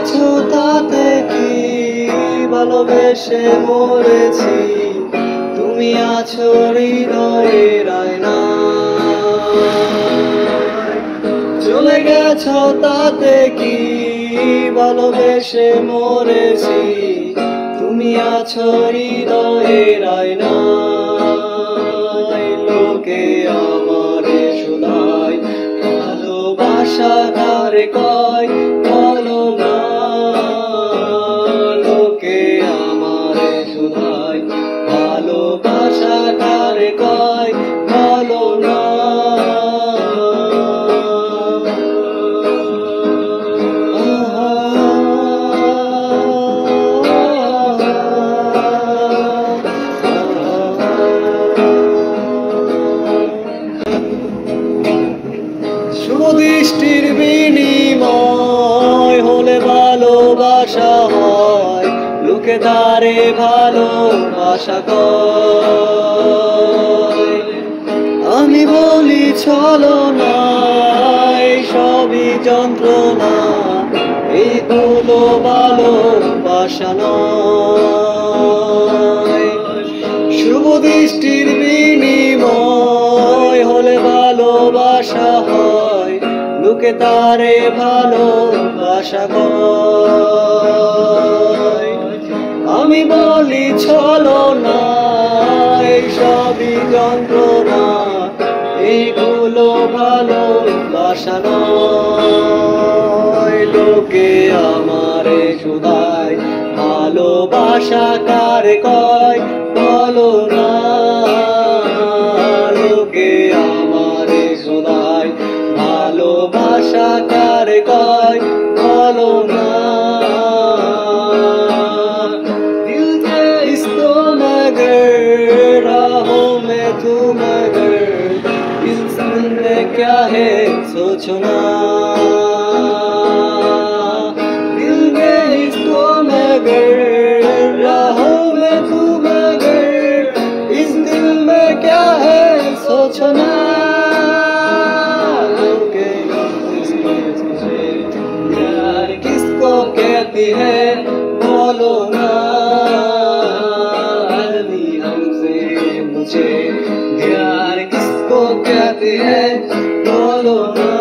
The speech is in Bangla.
গেছো তাতে কি ভালোবেসে মরেছি, তুমি আছো হৃদয়ের আয়নায়। চলে গেছো তাতে কি ভালোবেসে মরেছি, তুমি আছো হৃদয়ের আয়নায়। লোকে আমারে শোনায় ভালোবাসা কারে কয় বলো না, লোকে আমারে শোনায় ভালোবাসা কারে কয় বলো না। দৃষ্টির বিনিময় হলে ভালোবাসা হয়, লোকে তারে ভালোবাসা কয়। আমি বলি চলো না, এই সবই যন্ত্রণা, এইগুলো ভালোবাসা নয়। শুভ দৃষ্টির বিনিময় হলে ভালোবাসা হয়, লোকে তারে ভালোবাসা কয়। আমি বলি চলো না, এই সবই যন্ত্রণা, এইগুলো ভালোবাসা নয়। লোকে আমারে শুধায় ভালোবাসা কারে কয় বলো না, লোকে আমারে শুধায় ভালোবাসা কারে কয় বলো না। दिल के इस तो मगर राहों में तू मगर, इस दिल में क्या है सोचो ना। दिल के इस तो मगर राहों में तू मगर, इस दिल में क्या है सोचो ना। किसको कहती है बोलो ना, अली हमसे मुझे प्यार किसको कहती है बोलो ना।